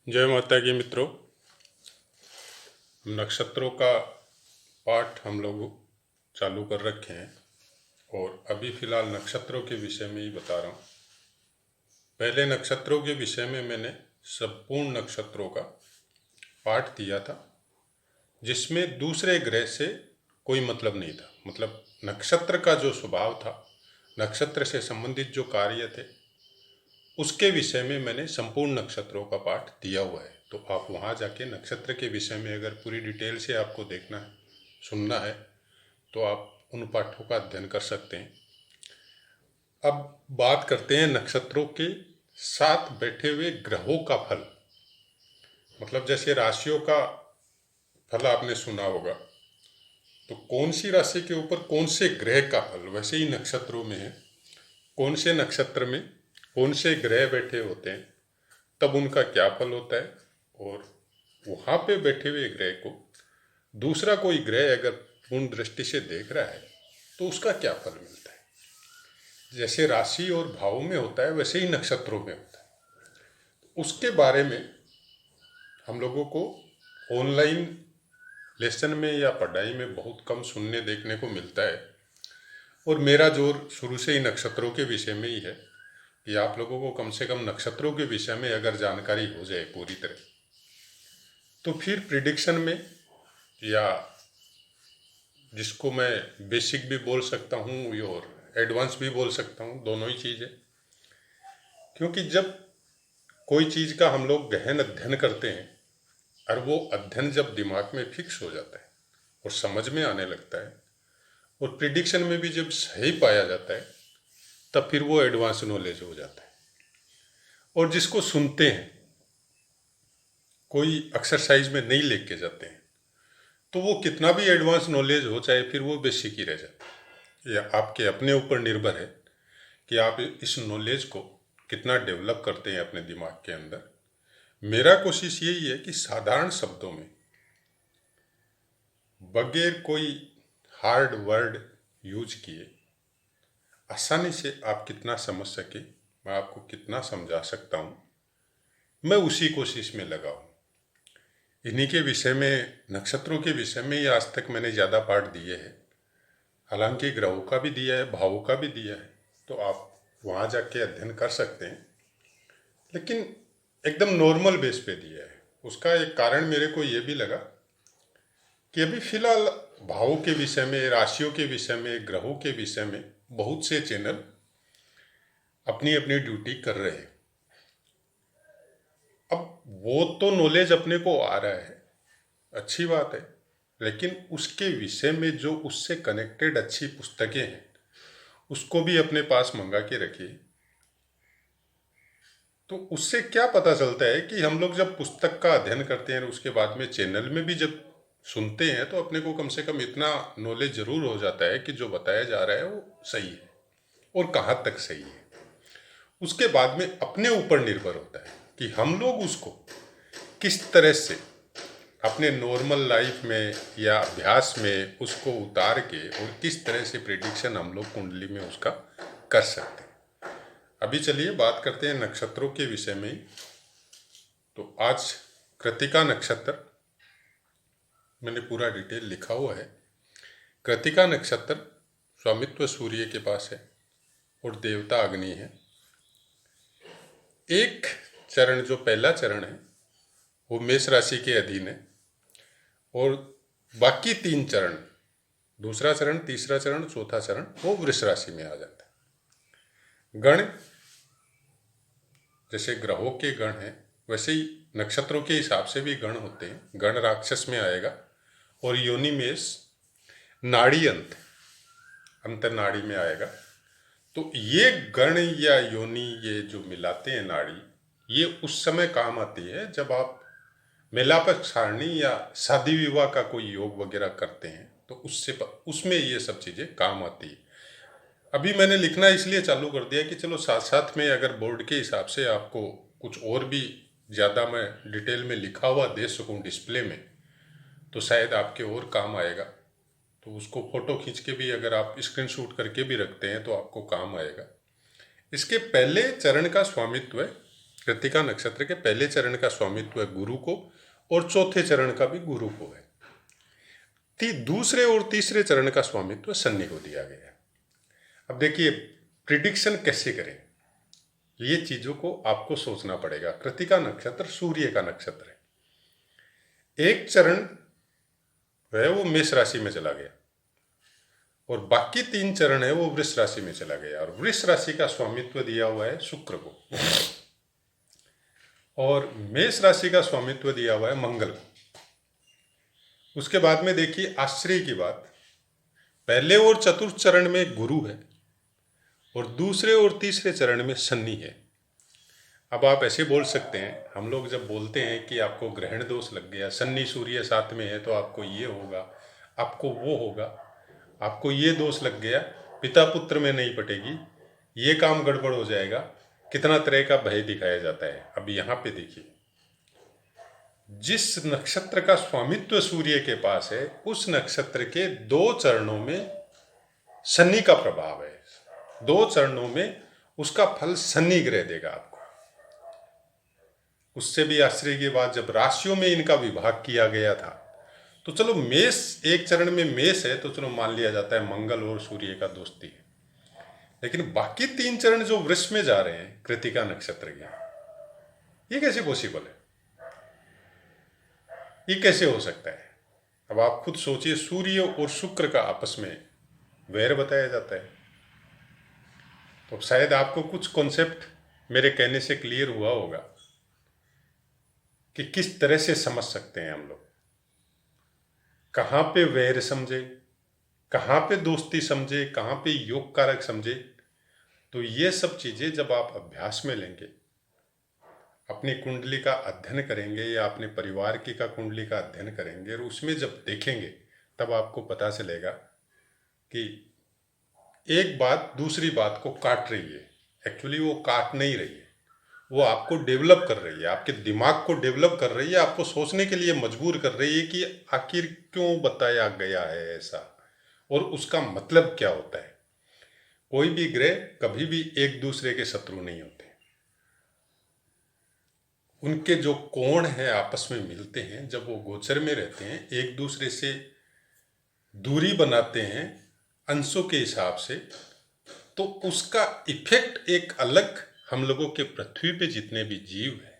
जय माता की मित्रों। नक्षत्रों का पाठ हम लोग चालू कर रखे हैं और अभी फ़िलहाल नक्षत्रों के विषय में ही बता रहा हूँ। पहले नक्षत्रों के विषय में मैंने संपूर्ण नक्षत्रों का पाठ दिया था, जिसमें दूसरे ग्रह से कोई मतलब नहीं था। मतलब नक्षत्र का जो स्वभाव था, नक्षत्र से संबंधित जो कार्य थे, उसके विषय में मैंने संपूर्ण नक्षत्रों का पाठ दिया हुआ है। तो आप वहाँ जाके नक्षत्र के विषय में अगर पूरी डिटेल से आपको देखना है, सुनना है, तो आप उन पाठों का अध्ययन कर सकते हैं। अब बात करते हैं नक्षत्रों के साथ बैठे हुए ग्रहों का फल। मतलब जैसे राशियों का फल आपने सुना होगा, तो कौन सी राशि के ऊपर कौन से ग्रह का फल, वैसे ही नक्षत्रों में है। कौन से नक्षत्र में कौन से ग्रह बैठे होते हैं, तब उनका क्या फल होता है, और वहाँ पे बैठे हुए ग्रह को दूसरा कोई ग्रह अगर पूर्ण दृष्टि से देख रहा है तो उसका क्या फल मिलता है। जैसे राशि और भाव में होता है, वैसे ही नक्षत्रों में होता है। उसके बारे में हम लोगों को ऑनलाइन लेसन में या पढ़ाई में बहुत कम सुनने देखने को मिलता है। और मेरा जोर शुरू से ही नक्षत्रों के विषय में ही है कि आप लोगों को कम से कम नक्षत्रों के विषय में अगर जानकारी हो जाए पूरी तरह, तो फिर प्रिडिक्शन में, या जिसको मैं बेसिक भी बोल सकता हूँ और एडवांस भी बोल सकता हूँ, दोनों ही चीज़ है। क्योंकि जब कोई चीज़ का हम लोग गहन अध्ययन करते हैं और वो अध्ययन जब दिमाग में फिक्स हो जाता है और समझ में आने लगता है, और प्रिडिक्शन में भी जब सही पाया जाता है, तब फिर वो एडवांस नॉलेज हो जाता है। और जिसको सुनते हैं, कोई एक्सरसाइज में नहीं लेके जाते हैं, तो वो कितना भी एडवांस नॉलेज हो, चाहे फिर वो बेसिक ही रह जाता है। या आपके अपने ऊपर निर्भर है कि आप इस नॉलेज को कितना डेवलप करते हैं अपने दिमाग के अंदर। मेरा कोशिश यही है कि साधारण शब्दों में, बगैर कोई हार्ड वर्ड यूज किए, आसानी से आप कितना समझ सके, मैं आपको कितना समझा सकता हूँ, मैं उसी कोशिश में लगा हूँ। इन्हीं के विषय में, नक्षत्रों के विषय में ही आज तक मैंने ज़्यादा पाठ दिए हैं। हालांकि ग्रहों का भी दिया है, भावों का भी दिया है, तो आप वहाँ जाके अध्ययन कर सकते हैं, लेकिन एकदम नॉर्मल बेस पे दिया है। उसका एक कारण मेरे को ये भी लगा कि अभी फिलहाल भावों के विषय में, राशियों के विषय में, ग्रहों के विषय में बहुत से चैनल अपनी अपनी ड्यूटी कर रहे हैं। अब वो तो नॉलेज अपने को आ रहा है, अच्छी बात है, लेकिन उसके विषय में जो उससे कनेक्टेड अच्छी पुस्तकें हैं, उसको भी अपने पास मंगा के रखिए। तो उससे क्या पता चलता है कि हम लोग जब पुस्तक का अध्ययन करते हैं, उसके बाद में चैनल में भी जब सुनते हैं, तो अपने को कम से कम इतना नॉलेज जरूर हो जाता है कि जो बताया जा रहा है वो सही है और कहाँ तक सही है। उसके बाद में अपने ऊपर निर्भर होता है कि हम लोग उसको किस तरह से अपने नॉर्मल लाइफ में या अभ्यास में उसको उतार के, और किस तरह से प्रेडिक्शन हम लोग कुंडली में उसका कर सकते हैं। अभी चलिए बात करते हैं नक्षत्रों के विषय में ही। तो आज कृत्तिका नक्षत्र, मैंने पूरा डिटेल लिखा हुआ है। कृत्तिका नक्षत्र स्वामित्व सूर्य के पास है और देवता अग्नि है। एक चरण, जो पहला चरण है, वो मेष राशि के अधीन है, और बाकी तीन चरण, दूसरा चरण, तीसरा चरण, चौथा चरण, वो वृष राशि में आ जाता है। गण, जैसे ग्रहों के गण हैं, वैसे ही नक्षत्रों के हिसाब से भी गण होते हैं। गण राक्षस में आएगा, और योनि मेष, नाड़ी अंत, अंतर्नाड़ी में आएगा। तो ये गण या योनि, ये जो मिलाते हैं नाड़ी, ये उस समय काम आती है जब आप मेलापक सारणी या शादी विवाह का कोई योग वगैरह करते हैं, तो उसमें ये सब चीज़ें काम आती है। अभी मैंने लिखना इसलिए चालू कर दिया कि चलो साथ साथ में अगर बोर्ड के हिसाब से आपको कुछ और भी ज़्यादा मैं डिटेल में लिखा हुआ दे सकूं डिस्प्ले में, तो शायद आपके और काम आएगा। तो उसको फ़ोटो खींच के भी अगर आप स्क्रीनशॉट करके भी रखते हैं तो आपको काम आएगा। इसके पहले चरण का स्वामित्व है कृत्तिका नक्षत्र के पहले चरण का स्वामित्व गुरु को और चौथे चरण का भी गुरु को है। दूसरे और तीसरे चरण का स्वामित्व शनि को दिया गया है। अब देखिए प्रिडिक्शन कैसे करें, ये चीजों को आपको सोचना पड़ेगा। कृत्तिका नक्षत्र सूर्य का नक्षत्र है। एक चरण वह वो मेष राशि में चला गया और बाकी 3 चरण है वो वृष राशि में चला गया, और वृष राशि का स्वामित्व दिया हुआ है शुक्र को और मेष राशि का स्वामित्व दिया हुआ है मंगल को। उसके बाद में देखिए आश्चर्य की बात, पहले और चतुर्थ चरण में गुरु है और दूसरे और तीसरे चरण में शनि है। अब आप ऐसे बोल सकते हैं, हम लोग जब बोलते हैं कि आपको ग्रहण दोष लग गया, शनि सूर्य साथ में है तो आपको ये होगा, आपको वो होगा, आपको ये दोष लग गया, पिता पुत्र में नहीं पटेगी, ये काम गड़बड़ हो जाएगा, कितना तरह का भय दिखाया जाता है। अब यहाँ पे देखिए, जिस नक्षत्र का स्वामित्व सूर्य के पास है उस नक्षत्र के 2 चरणों में शनि का प्रभाव है। 2 चरणों में उसका फल शनि ग्रह देगा आपको। उससे भी आश्चर्य की बात, जब राशियों में इनका विभाग किया गया था तो चलो मेष, एक चरण में मेष है तो चलो मान लिया जाता है मंगल और सूर्य का दोस्ती है, लेकिन बाकी 3 चरण जो वृष में जा रहे हैं कृत्तिका नक्षत्र के, ये कैसे पॉसिबल है, ये कैसे हो सकता है? अब आप खुद सोचिए, सूर्य और शुक्र का आपस में वैर बताया जाता है। तो शायद आपको कुछ कॉन्सेप्ट मेरे कहने से क्लियर हुआ होगा कि किस तरह से समझ सकते हैं हम लोग, कहाँ पे वैर समझे, कहाँ पे दोस्ती समझे, कहाँ पे योग कारक समझे। तो ये सब चीजें जब आप अभ्यास में लेंगे, अपनी कुंडली का अध्ययन करेंगे या अपने परिवार की का कुंडली का अध्ययन करेंगे और उसमें जब देखेंगे तब आपको पता चलेगा कि एक बात दूसरी बात को काट रही है। एक्चुअली वो काट नहीं रही है, वो आपको डेवलप कर रही है, आपके दिमाग को डेवलप कर रही है, आपको सोचने के लिए मजबूर कर रही है कि आखिर क्यों बताया गया है ऐसा और उसका मतलब क्या होता है। कोई भी ग्रह कभी भी एक दूसरे के शत्रु नहीं होते, उनके जो कोण है आपस में मिलते हैं, जब वो गोचर में रहते हैं एक दूसरे से दूरी बनाते हैं अंशों के हिसाब से, तो उसका इफेक्ट एक अलग हम लोगों के पृथ्वी पे जितने भी जीव हैं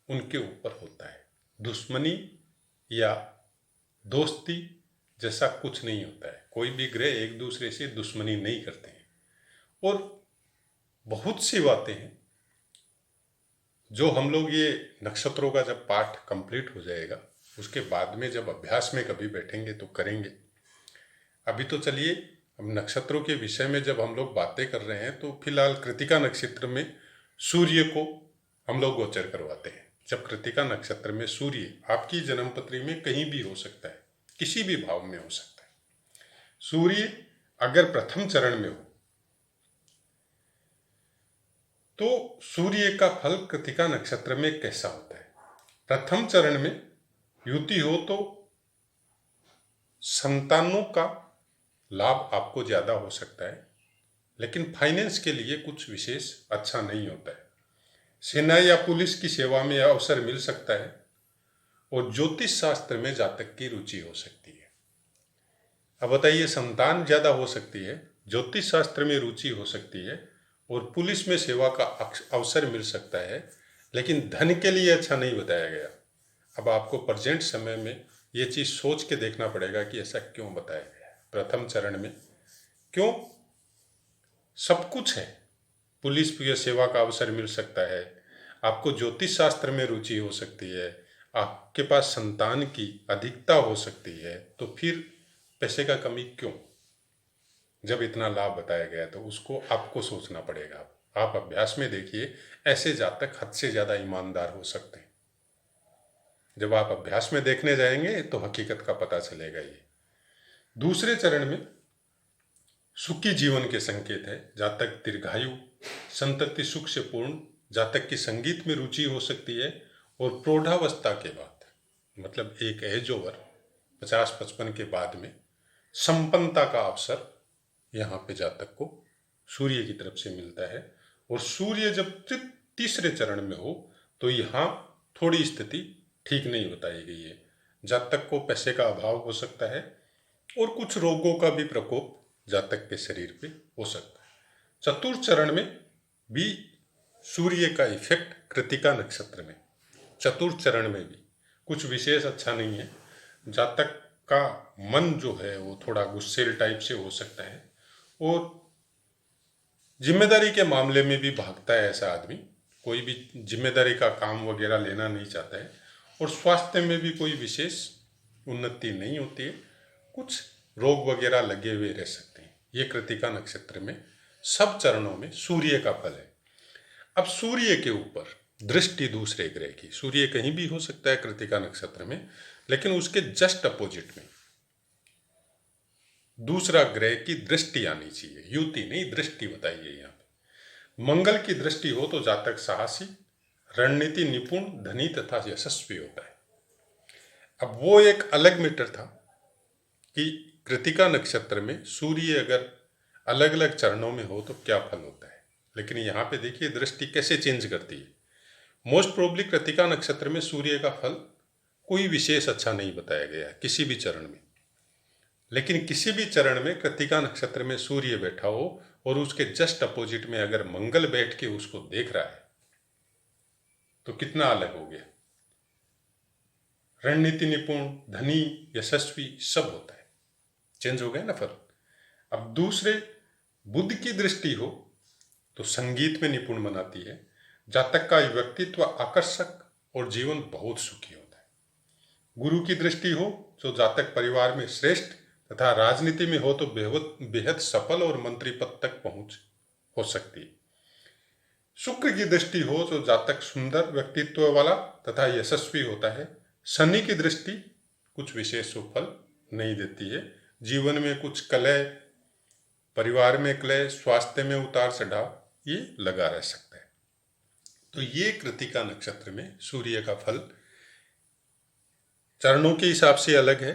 उनके ऊपर होता है। दुश्मनी या दोस्ती जैसा कुछ नहीं होता है, कोई भी ग्रह एक दूसरे से दुश्मनी नहीं करते हैं। और बहुत सी बातें हैं जो हम लोग, ये नक्षत्रों का जब पाठ कंप्लीट हो जाएगा उसके बाद में जब अभ्यास में कभी बैठेंगे तो करेंगे। अभी तो चलिए, अब नक्षत्रों के विषय में जब हम लोग बातें कर रहे हैं तो फिलहाल कृत्तिका नक्षत्र में सूर्य को हम लोग गोचर करवाते हैं। जब कृत्तिका नक्षत्र में सूर्य आपकी जन्मपत्री में कहीं भी हो सकता है, किसी भी भाव में हो सकता है। सूर्य अगर प्रथम चरण में हो तो सूर्य का फल कृत्तिका नक्षत्र में कैसा होता है? प्रथम चरण में युति हो तो संतानों का लाभ आपको ज्यादा हो सकता है, लेकिन फाइनेंस के लिए कुछ विशेष अच्छा नहीं होता है। सेना या पुलिस की सेवा में अवसर मिल सकता है और ज्योतिष शास्त्र में जातक की रुचि हो सकती है। अब बताइए, संतान ज्यादा हो सकती है, ज्योतिष शास्त्र में रुचि हो सकती है और पुलिस में सेवा का अवसर मिल सकता है, लेकिन धन के लिए अच्छा नहीं बताया गया। अब आपको प्रेजेंट समय में ये चीज सोच के देखना पड़ेगा कि ऐसा क्यों बताया गया है। प्रथम चरण में क्यों सब कुछ है, पुलिस की सेवा का अवसर मिल सकता है, आपको ज्योतिष शास्त्र में रुचि हो सकती है, आपके पास संतान की अधिकता हो सकती है, तो फिर पैसे का कमी क्यों? जब इतना लाभ बताया गया तो उसको आपको सोचना पड़ेगा। आप अभ्यास में देखिए, ऐसे जातक हद से ज्यादा ईमानदार हो सकते हैं। जब आप अभ्यास में देखने जाएंगे तो हकीकत का पता चलेगा। ये दूसरे चरण में सुखी जीवन के संकेत है। जातक दीर्घायु, संतति सुख से पूर्ण, जातक की संगीत में रुचि हो सकती है और प्रौढ़ावस्था के बाद, मतलब एक एज ओवर 50-55 के बाद में संपन्नता का अवसर यहाँ पे जातक को सूर्य की तरफ से मिलता है। और सूर्य जब तीसरे चरण में हो तो यहाँ थोड़ी स्थिति ठीक नहीं बताई गई है। जातक को पैसे का अभाव हो सकता है और कुछ रोगों का भी प्रकोप जातक के शरीर पे हो सकता है। चतुर्थ चरण में भी सूर्य का इफेक्ट कृतिका नक्षत्र में, चतुर्थ चरण में भी कुछ विशेष अच्छा नहीं है। जातक का मन जो है वो थोड़ा गुस्सेल टाइप से हो सकता है और जिम्मेदारी के मामले में भी भागता है ऐसा आदमी, कोई भी जिम्मेदारी का काम वगैरह लेना नहीं चाहता है और स्वास्थ्य में भी कोई विशेष उन्नति नहीं होती है, कुछ रोग वगैरह लगे हुए रह सकते हैं। ये कृतिका नक्षत्र में सब चरणों में सूर्य का फल है। अब सूर्य के ऊपर दृष्टि दूसरे ग्रह की, सूर्य कहीं भी हो सकता है कृतिका नक्षत्र में, लेकिन उसके जस्ट अपोजिट में दूसरा ग्रह की दृष्टि आनी चाहिए, युति नहीं दृष्टि बताइए। यहाँ पे मंगल की दृष्टि हो तो जातक साहसी, रणनीति निपुण, धनी तथा यशस्वी होता है। अब वो एक अलग मैटर था कि कृतिका नक्षत्र में सूर्य अगर अलग अलग चरणों में हो तो क्या फल होता है, लेकिन यहाँ पे देखिए दृष्टि कैसे चेंज करती है। मोस्ट प्रोबेबली कृतिका नक्षत्र में सूर्य का फल कोई विशेष अच्छा नहीं बताया गया है किसी भी चरण में, लेकिन किसी भी चरण में कृतिका नक्षत्र में सूर्य बैठा हो और उसके जस्ट अपोजिट में अगर मंगल बैठ के उसको देख रहा है तो कितना अलग हो गया। रणनीति निपुण, धनी, यशस्वी सब होता है, चेंज हो गया ना फल। अब दूसरे बुध की दृष्टि हो तो संगीत में निपुण बनाती है, जातक का व्यक्तित्व आकर्षक और जीवन बहुत सुखी होता है। गुरु की दृष्टि हो तो जातक परिवार में श्रेष्ठ तथा राजनीति में हो तो बेहद सफल और मंत्री पद तक पहुंच हो सकती है। शुक्र की दृष्टि हो तो जातक सुंदर व्यक्तित्व वाला तथा यशस्वी होता है। शनि की दृष्टि कुछ विशेष सुफल नहीं देती है, जीवन में कुछ कलह, परिवार में कलह, स्वास्थ्य में उतार चढ़ाव ये लगा रह सकता है। तो ये कृतिका नक्षत्र में सूर्य का फल चरणों के हिसाब से अलग है,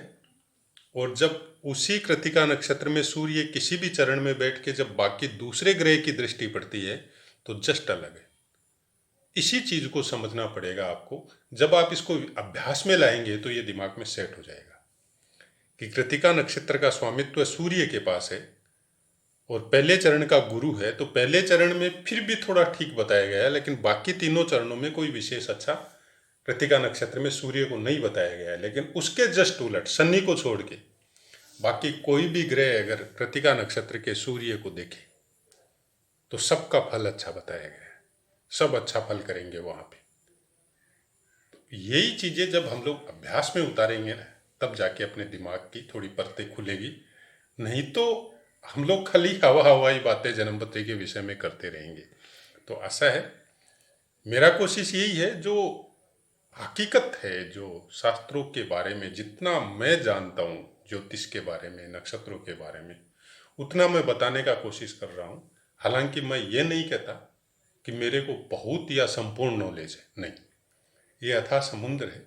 और जब उसी कृतिका नक्षत्र में सूर्य किसी भी चरण में बैठ के जब बाकी दूसरे ग्रह की दृष्टि पड़ती है तो जस्ट अलग है। इसी चीज को समझना पड़ेगा आपको। जब आप इसको अभ्यास में लाएंगे तो ये दिमाग में सेट हो जाएगा कि कृतिका नक्षत्र का स्वामित्व सूर्य के पास है और पहले चरण का गुरु है, तो पहले चरण में फिर भी थोड़ा ठीक बताया गया है, लेकिन बाकी तीनों चरणों में कोई विशेष अच्छा कृतिका नक्षत्र में सूर्य को नहीं बताया गया है। लेकिन उसके जस्ट उलट शनि को छोड़ के बाकी कोई भी ग्रह अगर कृतिका नक्षत्र के सूर्य को देखे तो सबका फल अच्छा बताया गया है, सब अच्छा फल करेंगे वहां पे। तो यही चीजें जब हम लोग अभ्यास में उतारेंगे ना तब जाके अपने दिमाग की थोड़ी परतें खुलेगी, नहीं तो हम लोग खाली हवाई बातें जन्मपत्री के विषय में करते रहेंगे। तो ऐसा है, मेरा कोशिश यही है, जो हकीकत है, जो शास्त्रों के बारे में जितना मैं जानता हूँ, ज्योतिष के बारे में, नक्षत्रों के बारे में, उतना मैं बताने का कोशिश कर रहा हूँ। हालांकि मैं ये नहीं कहता कि मेरे को बहुत या संपूर्ण नॉलेज है, नहीं, ये अथाह समुद्र है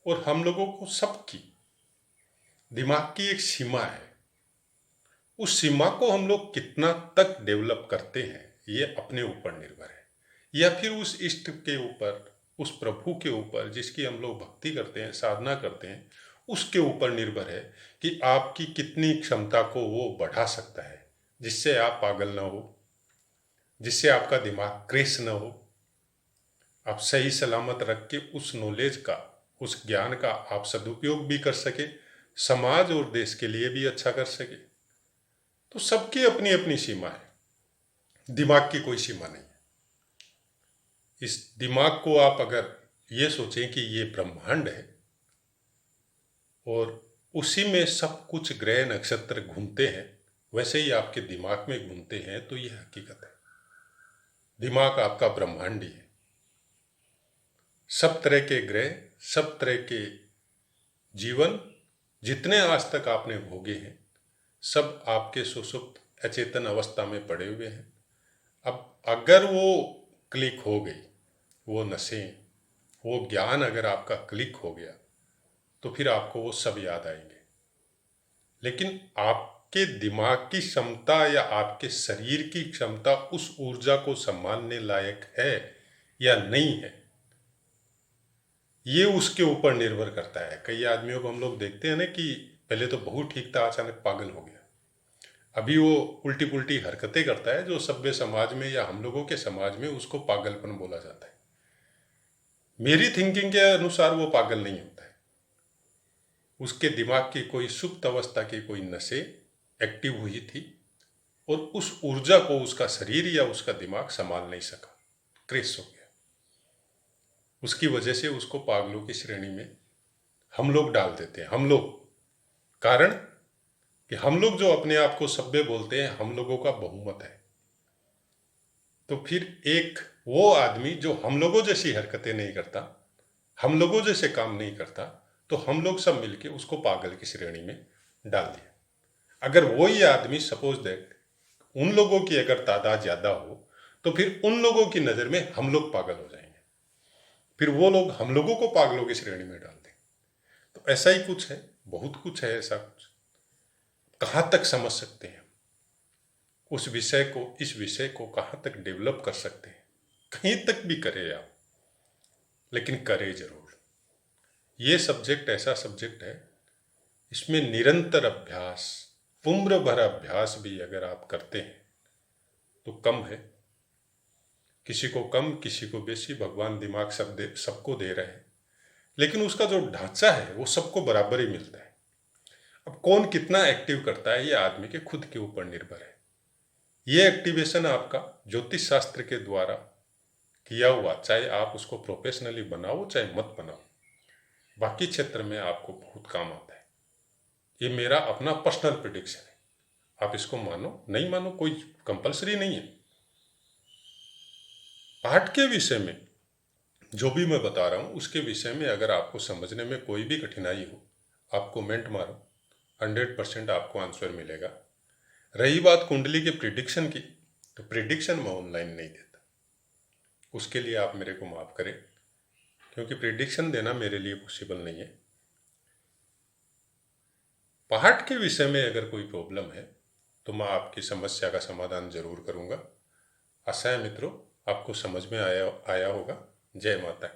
और हम लोगों को सबकी दिमाग की एक सीमा है। उस सीमा को हम लोग कितना तक डेवलप करते हैं ये अपने ऊपर निर्भर है, या फिर उस इष्ट के ऊपर, उस प्रभु के ऊपर जिसकी हम लोग भक्ति करते हैं, साधना करते हैं, उसके ऊपर निर्भर है कि आपकी कितनी क्षमता को वो बढ़ा सकता है, जिससे आप पागल ना हो, जिससे आपका दिमाग क्रेश ना हो, आप सही सलामत रख के उस नॉलेज का, उस ज्ञान का आप सदुपयोग भी कर सके, समाज और देश के लिए भी अच्छा कर सके। तो सबकी अपनी अपनी सीमा है, दिमाग की कोई सीमा नहीं है। इस दिमाग को आप अगर ये सोचें कि ये ब्रह्मांड है और उसी में सब कुछ ग्रह नक्षत्र घूमते हैं, वैसे ही आपके दिमाग में घूमते हैं, तो ये हकीकत है। दिमाग आपका ब्रह्मांड ही है। सब तरह के ग्रह, सब तरह के जीवन जितने आज तक आपने भोगे हैं, सब आपके सुषुप्त अचेतन अवस्था में पड़े हुए हैं। अब अगर वो क्लिक हो गई, वो नसें, वो ज्ञान अगर आपका क्लिक हो गया तो फिर आपको वो सब याद आएंगे। लेकिन आपके दिमाग की क्षमता या आपके शरीर की क्षमता उस ऊर्जा को संभालने लायक है या नहीं है, ये उसके ऊपर निर्भर करता है। कई आदमियों को हम लोग देखते हैं ना कि पहले तो बहुत ठीक था, अचानक पागल हो गया, अभी वो उल्टी पुल्टी हरकतें करता है, जो सभ्य समाज में या हम लोगों के समाज में उसको पागलपन बोला जाता है। मेरी थिंकिंग के अनुसार वो पागल नहीं होता है, उसके दिमाग की कोई सुप्त अवस्था की कोई नसें एक्टिव हुई थी और उस ऊर्जा को उसका शरीर या उसका दिमाग संभाल नहीं सका, क्रैश हो गया। उसकी वजह से उसको पागलों की श्रेणी में हम लोग डाल देते हैं। हम लोग, कारण कि हम लोग जो अपने आप को सभ्य बोलते हैं, हम लोगों का बहुमत है। तो फिर एक वो आदमी जो हम लोगों जैसी हरकतें नहीं करता, हम लोगों जैसे काम नहीं करता, तो हम लोग सब मिलके उसको पागल की श्रेणी में डाल दिया। अगर वही आदमी सपोज दैट उन लोगों की अगर तादाद ज्यादा हो, तो फिर उन लोगों की नजर में हम लोग पागल हो जाएंगे, फिर वो लोग हम लोगों को पागलों की श्रेणी में डाल देंगे। तो ऐसा ही कुछ है, बहुत कुछ है ऐसा कुछ। कहाँ तक समझ सकते हैं उस विषय को, इस विषय को कहाँ तक डेवलप कर सकते हैं, कहीं तक भी करें आप, लेकिन करें जरूर। ये सब्जेक्ट ऐसा सब्जेक्ट है, इसमें निरंतर अभ्यास, उम्र भर अभ्यास भी अगर आप करते हैं तो कम है। किसी को कम, किसी को बेसी, भगवान दिमाग सबको दे रहे हैं, लेकिन उसका जो ढांचा है वो सबको बराबर ही मिलता है। अब कौन कितना एक्टिव करता है ये आदमी के खुद के ऊपर निर्भर है। ये एक्टिवेशन आपका ज्योतिष शास्त्र के द्वारा किया हुआ, चाहे आप उसको प्रोफेशनली बनाओ चाहे मत बनाओ, बाकी क्षेत्र में आपको बहुत काम आता है। ये मेरा अपना पर्सनल प्रिडिक्शन है, आप इसको मानो नहीं मानो कोई कंपलसरी नहीं है। पाठ के विषय में जो भी मैं बता रहा हूँ उसके विषय में अगर आपको समझने में कोई भी कठिनाई हो, आप कमेंट मारो, 100% आपको आंसर मिलेगा। रही बात कुंडली के प्रिडिक्शन की, तो प्रिडिक्शन मैं ऑनलाइन नहीं देता, उसके लिए आप मेरे को माफ़ करें, क्योंकि प्रिडिक्शन देना मेरे लिए पॉसिबल नहीं है। पाठ के विषय में अगर कोई प्रॉब्लम है तो मैं आपकी समस्या का समाधान जरूर करूँगा। आशा है मित्रों आपको समझ में आया होगा। जय माता।